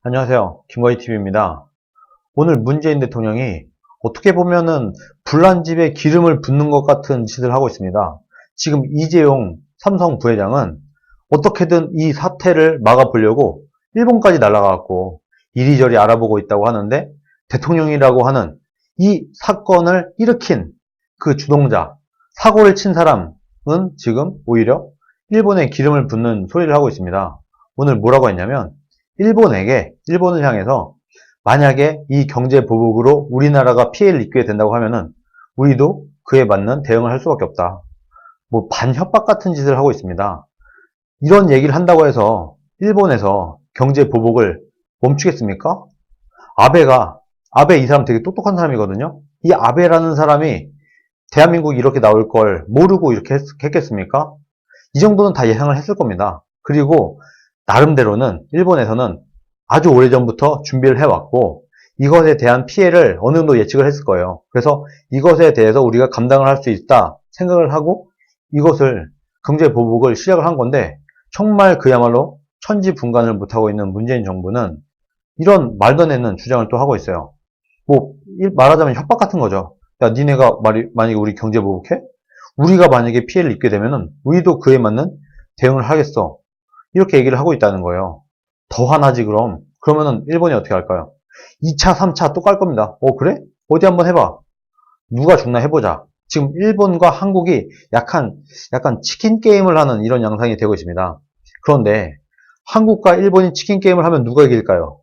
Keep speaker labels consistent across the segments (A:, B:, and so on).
A: 안녕하세요. 김거희TV입니다. 오늘 문재인 대통령이 어떻게 보면은 불난 집에 기름을 붓는 것 같은 짓을 하고 있습니다. 지금 이재용 삼성 부회장은 어떻게든 이 사태를 막아보려고 일본까지 날아가고 이리저리 알아보고 있다고 하는데, 대통령이라고 하는 이 사건을 일으킨 그 주동자, 사고를 친 사람은 지금 오히려 일본에 기름을 붓는 소리를 하고 있습니다. 오늘 뭐라고 했냐면, 일본을 향해서 만약에 이 경제 보복으로 우리나라가 피해를 입게 된다고 하면은 우리도 그에 맞는 대응을 할 수밖에 없다. 뭐 반협박 같은 짓을 하고 있습니다. 이런 얘기를 한다고 해서 일본에서 경제 보복을 멈추겠습니까? 아베 이 사람 되게 똑똑한 사람이거든요. 이 아베라는 사람이 대한민국이 이렇게 나올 걸 모르고 이렇게 했겠습니까? 이 정도는 다 예상을 했을 겁니다. 그리고 나름대로는 일본에서는 아주 오래전부터 준비를 해왔고, 이것에 대한 피해를 어느 정도 예측을 했을 거예요. 그래서 이것에 대해서 우리가 감당을 할 수 있다 생각을 하고 이것을 경제 보복을 시작을 한 건데, 정말 그야말로 천지분간을 못하고 있는 문재인 정부는 이런 말도 안 되는 주장을 또 하고 있어요. 뭐 말하자면 협박 같은 거죠. 야, 니네가 만약에 우리 경제 보복해? 우리가 만약에 피해를 입게 되면은 우리도 그에 맞는 대응을 하겠어. 이렇게 얘기를 하고 있다는 거예요. 더 화나지 그럼. 그러면은 일본이 어떻게 할까요? 2차, 3차 또 깔 겁니다. 그래? 어디 한번 해봐. 누가 죽나 해보자. 지금 일본과 한국이 약간 치킨 게임을 하는 이런 양상이 되고 있습니다. 그런데 한국과 일본이 치킨 게임을 하면 누가 이길까요?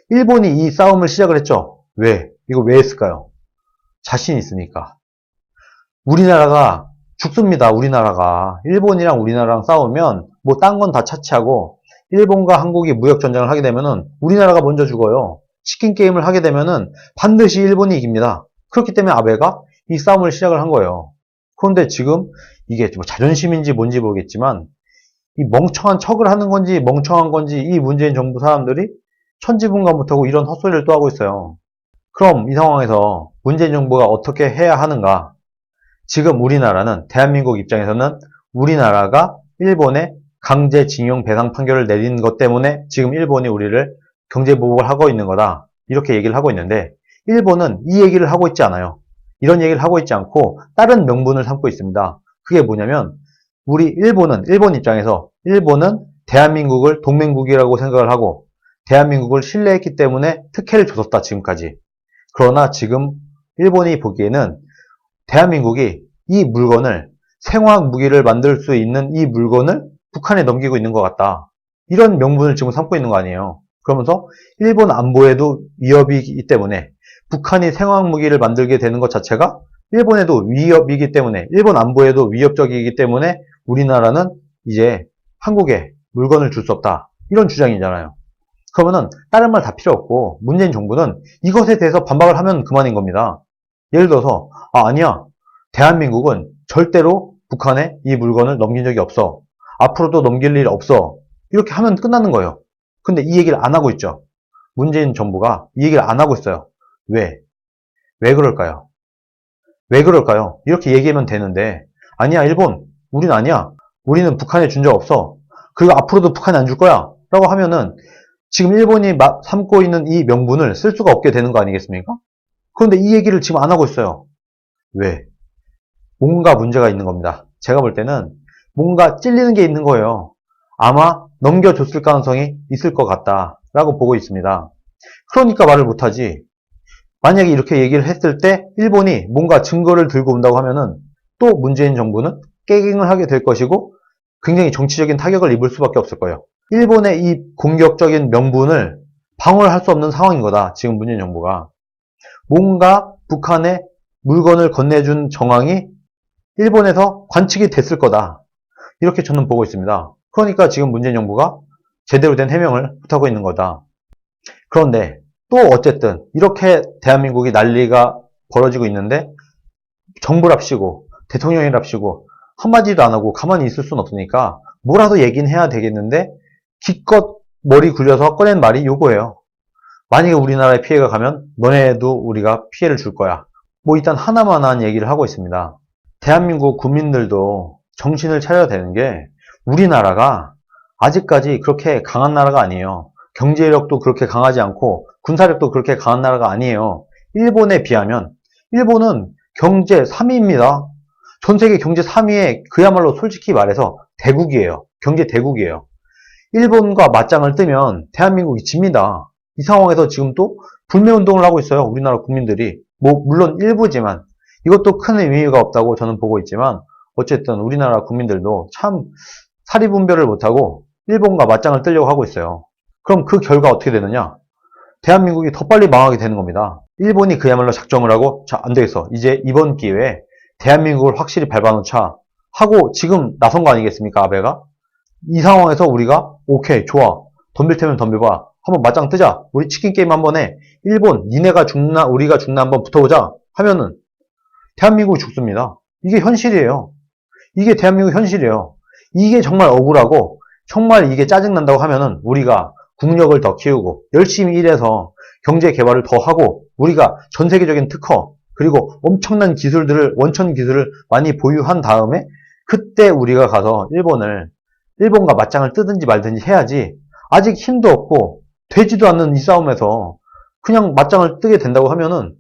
A: 일본이 이 싸움을 시작을 했죠. 왜? 이거 왜 했을까요? 자신 있으니까. 우리나라가 죽습니다. 우리나라가. 일본이랑 우리나라랑 싸우면 뭐 딴 건 다 차치하고 일본과 한국이 무역 전쟁을 하게 되면은 우리나라가 먼저 죽어요. 치킨 게임을 하게 되면은 반드시 일본이 이깁니다. 그렇기 때문에 아베가 이 싸움을 시작을 한 거예요. 그런데 지금 이게 뭐 자존심인지 뭔지 모르겠지만 이 멍청한 척을 하는 건지 멍청한 건지 이 문재인 정부 사람들이 천지분간 못하고 이런 헛소리를 또 하고 있어요. 그럼 이 상황에서 문재인 정부가 어떻게 해야 하는가? 지금 우리나라는, 대한민국 입장에서는 우리나라가 일본에 강제징용 배상 판결을 내린 것 때문에 지금 일본이 우리를 경제보복을 하고 있는 거다. 이렇게 얘기를 하고 있는데, 일본은 이 얘기를 하고 있지 않아요. 이런 얘기를 하고 있지 않고 다른 명분을 삼고 있습니다. 그게 뭐냐면, 일본 입장에서 일본은 대한민국을 동맹국이라고 생각을 하고 대한민국을 신뢰했기 때문에 특혜를 줬었다, 지금까지. 그러나 지금 일본이 보기에는 대한민국이 이 물건을, 생화학 무기를 만들 수 있는 이 물건을 북한에 넘기고 있는 것 같다. 이런 명분을 지금 삼고 있는 거 아니에요. 그러면서 일본 안보에도 위협이기 때문에 북한이 생화학 무기를 만들게 되는 것 자체가 일본에도 위협이기 때문에, 일본 안보에도 위협적이기 때문에 우리나라는 이제 한국에 물건을 줄 수 없다. 이런 주장이잖아요. 그러면은 다른 말 다 필요 없고 문재인 정부는 이것에 대해서 반박을 하면 그만인 겁니다. 예를 들어서 아니야. 대한민국은 절대로 북한에 이 물건을 넘긴 적이 없어. 앞으로도 넘길 일 없어. 이렇게 하면 끝나는 거예요. 근데 이 얘기를 안 하고 있죠. 문재인 정부가 이 얘기를 안 하고 있어요. 왜? 왜 그럴까요? 왜 그럴까요? 이렇게 얘기하면 되는데, 아니야, 일본. 우린 아니야. 우리는 북한에 준 적 없어. 그리고 앞으로도 북한에 안 줄 거야. 라고 하면은 지금 일본이 삼고 있는 이 명분을 쓸 수가 없게 되는 거 아니겠습니까? 그런데 이 얘기를 지금 안 하고 있어요. 왜? 뭔가 문제가 있는 겁니다. 제가 볼 때는 뭔가 찔리는 게 있는 거예요. 아마 넘겨줬을 가능성이 있을 것 같다라고 보고 있습니다. 그러니까 말을 못하지. 만약에 이렇게 얘기를 했을 때 일본이 뭔가 증거를 들고 온다고 하면은 또 문재인 정부는 깨갱을 하게 될 것이고 굉장히 정치적인 타격을 입을 수밖에 없을 거예요. 일본의 이 공격적인 명분을 방어할 수 없는 상황인 거다. 지금 문재인 정부가. 뭔가 북한에 물건을 건네준 정황이 일본에서 관측이 됐을 거다. 이렇게 저는 보고 있습니다. 그러니까 지금 문재인 정부가 제대로 된 해명을 못하고 있는 거다. 그런데 또 어쨌든 이렇게 대한민국이 난리가 벌어지고 있는데 정부랍시고 대통령이랍시고 한마디도 안 하고 가만히 있을 수는 없으니까 뭐라도 얘기는 해야 되겠는데 기껏 머리 굴려서 꺼낸 말이 요거예요. 만약에 우리나라에 피해가 가면 너네도 우리가 피해를 줄 거야. 뭐 일단 하나만한 얘기를 하고 있습니다. 대한민국 국민들도 정신을 차려야 되는 게, 우리나라가 아직까지 그렇게 강한 나라가 아니에요. 경제력도 그렇게 강하지 않고 군사력도 그렇게 강한 나라가 아니에요. 일본에 비하면 일본은 경제 3위입니다. 전 세계 경제 3위에 그야말로 솔직히 말해서 대국이에요. 경제 대국이에요. 일본과 맞짱을 뜨면 대한민국이 집니다. 이 상황에서 지금 또 불매운동을 하고 있어요. 우리나라 국민들이. 물론 일부지만 이것도 큰 의미가 없다고 저는 보고 있지만 어쨌든 우리나라 국민들도 참 사리분별을 못하고 일본과 맞짱을 뜨려고 하고 있어요. 그럼 그 결과 어떻게 되느냐? 대한민국이 더 빨리 망하게 되는 겁니다. 일본이 그야말로 작정을 하고 자, 안 되겠어. 이제 이번 기회에 대한민국을 확실히 밟아놓자 하고 지금 나선 거 아니겠습니까? 아베가? 이 상황에서 우리가 오케이 좋아 덤빌 테면 덤벼봐 한번 맞짱 뜨자 우리 치킨 게임 한번 해 일본 니네가 죽나 우리가 죽나 한번 붙어보자 하면은 대한민국이 죽습니다. 이게 현실이에요. 이게 대한민국 현실이에요. 이게 정말 억울하고 정말 이게 짜증난다고 하면은 우리가 국력을 더 키우고 열심히 일해서 경제 개발을 더 하고 우리가 전 세계적인 특허 그리고 엄청난 기술들을 원천 기술을 많이 보유한 다음에 그때 우리가 가서 일본과 맞짱을 뜨든지 말든지 해야지 아직 힘도 없고 되지도 않는 이 싸움에서 그냥 맞짱을 뜨게 된다고 하면은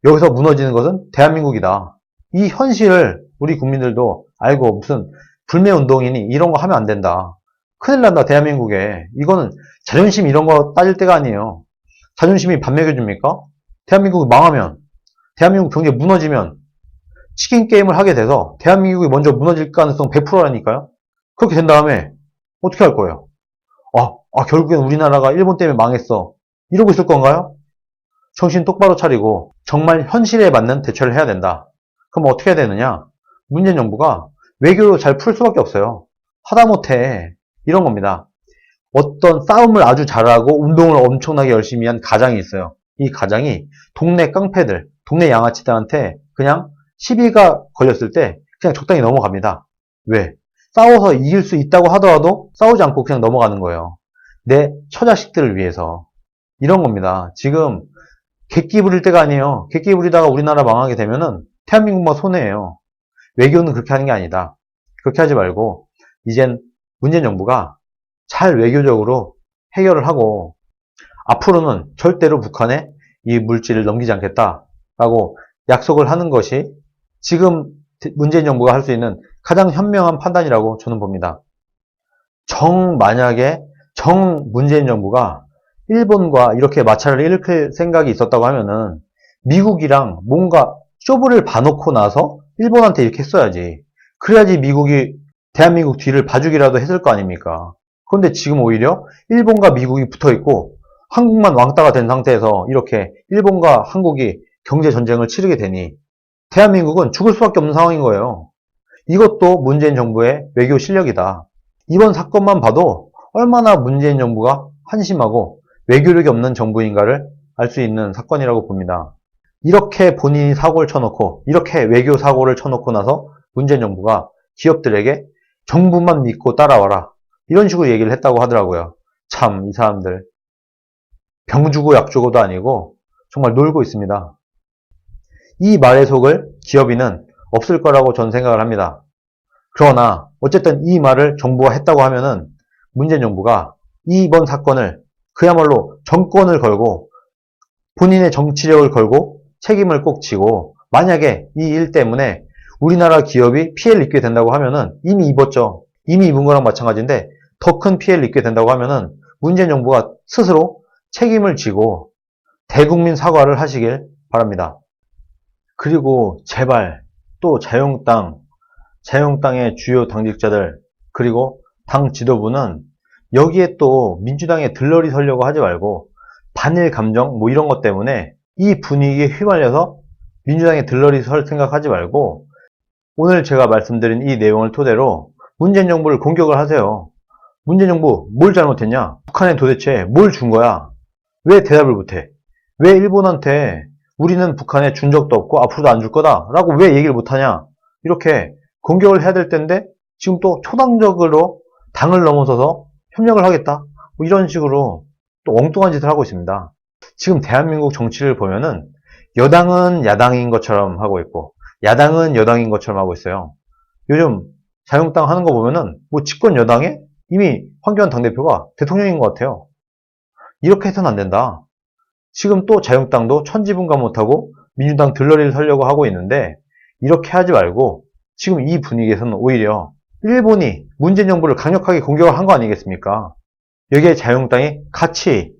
A: 여기서 무너지는 것은 대한민국이다. 이 현실을 우리 국민들도 알고 무슨 불매운동이니 이런 거 하면 안 된다. 큰일 난다 대한민국에. 이거는 자존심 이런 거 따질 때가 아니에요. 자존심이 밥 먹여줍니까? 대한민국이 망하면 대한민국 경제 무너지면 치킨 게임을 하게 돼서 대한민국이 먼저 무너질 가능성 100%라니까요. 그렇게 된 다음에 어떻게 할 거예요? 결국엔 우리나라가 일본 때문에 망했어. 이러고 있을 건가요? 정신 똑바로 차리고 정말 현실에 맞는 대처를 해야 된다. 그럼 어떻게 해야 되느냐? 문재인 정부가 외교로 잘 풀 수밖에 없어요. 하다못해 이런 겁니다. 어떤 싸움을 아주 잘하고 운동을 엄청나게 열심히 한 가장이 있어요. 이 가장이 동네 깡패들, 동네 양아치들한테 그냥 시비가 걸렸을 때 그냥 적당히 넘어갑니다. 왜? 싸워서 이길 수 있다고 하더라도 싸우지 않고 그냥 넘어가는 거예요. 내 처자식들을 위해서. 이런 겁니다. 지금 객기 부릴 때가 아니에요. 객기 부리다가 우리나라 망하게 되면은 대한민국만 손해예요. 외교는 그렇게 하는 게 아니다. 그렇게 하지 말고 이젠 문재인 정부가 잘 외교적으로 해결을 하고 앞으로는 절대로 북한에 이 물질을 넘기지 않겠다라고 약속을 하는 것이 지금 문재인 정부가 할 수 있는 가장 현명한 판단이라고 저는 봅니다. 만약에 문재인 정부가 일본과 이렇게 마찰을 일으킬 생각이 있었다고 하면은 미국이랑 뭔가 쇼부를 봐놓고 나서 일본한테 이렇게 했어야지. 그래야지 미국이 대한민국 뒤를 봐주기라도 했을 거 아닙니까? 그런데 지금 오히려 일본과 미국이 붙어있고 한국만 왕따가 된 상태에서 이렇게 일본과 한국이 경제전쟁을 치르게 되니 대한민국은 죽을 수밖에 없는 상황인 거예요. 이것도 문재인 정부의 외교 실력이다. 이번 사건만 봐도 얼마나 문재인 정부가 한심하고 외교력이 없는 정부인가를 알 수 있는 사건이라고 봅니다. 이렇게 본인이 사고를 쳐놓고 이렇게 외교 사고를 쳐놓고 나서 문재인 정부가 기업들에게 정부만 믿고 따라와라 이런 식으로 얘기를 했다고 하더라고요. 참 이 사람들 병 주고 약 주고도 아니고 정말 놀고 있습니다. 이 말에 속을 기업인은 없을 거라고 저는 생각을 합니다. 그러나 어쨌든 이 말을 정부가 했다고 하면은 문재인 정부가 이번 사건을 그야말로 정권을 걸고 본인의 정치력을 걸고 책임을 꼭 지고 만약에 이 일 때문에 우리나라 기업이 피해를 입게 된다고 하면은 이미 입었죠. 이미 입은 거랑 마찬가지인데 더 큰 피해를 입게 된다고 하면은 문재인 정부가 스스로 책임을 지고 대국민 사과를 하시길 바랍니다. 그리고 제발 또 자유한국당의 주요 당직자들 그리고 당 지도부는 여기에 또 민주당에 들러리 서려고 하지 말고 반일 감정 뭐 이런 것 때문에 이 분위기에 휘말려서 민주당에 들러리 설 생각하지 말고 오늘 제가 말씀드린 이 내용을 토대로 문재인 정부를 공격을 하세요. 문재인 정부 뭘 잘못했냐? 북한에 도대체 뭘 준 거야? 왜 대답을 못해? 왜 일본한테 우리는 북한에 준 적도 없고 앞으로도 안 줄 거다 라고 왜 얘기를 못하냐? 이렇게 공격을 해야 될 텐데 지금 또 초당적으로 당을 넘어서서 협력을 하겠다 뭐 이런 식으로 또 엉뚱한 짓을 하고 있습니다. 지금 대한민국 정치를 보면은 여당은 야당인 것처럼 하고 있고 야당은 여당인 것처럼 하고 있어요. 요즘 자유한국당 하는 거 보면은 뭐 집권 여당에 이미 황교안 당대표가 대통령인 것 같아요. 이렇게 해서는 안 된다. 지금 또 자유한국당도 천지분간 못하고 민주당 들러리를 서려고 하고 있는데 이렇게 하지 말고 지금 이 분위기에서는 오히려 일본이 문재인 정부를 강력하게 공격을 한 거 아니겠습니까? 여기에 자유한국당이 같이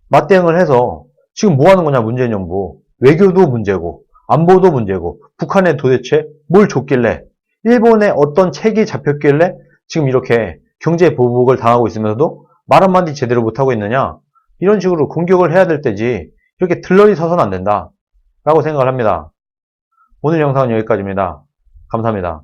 A: 맞대응을 해서 지금 뭐 하는 거냐 문재인 정부. 외교도 문제고 안보도 문제고 북한에 도대체 뭘 줬길래 일본에 어떤 책이 잡혔길래 지금 이렇게 경제 보복을 당하고 있으면서도 말 한마디 제대로 못하고 있느냐. 이런 식으로 공격을 해야 될 때지 이렇게 들러리 서서는 안 된다 라고 생각을 합니다. 오늘 영상은 여기까지입니다. 감사합니다.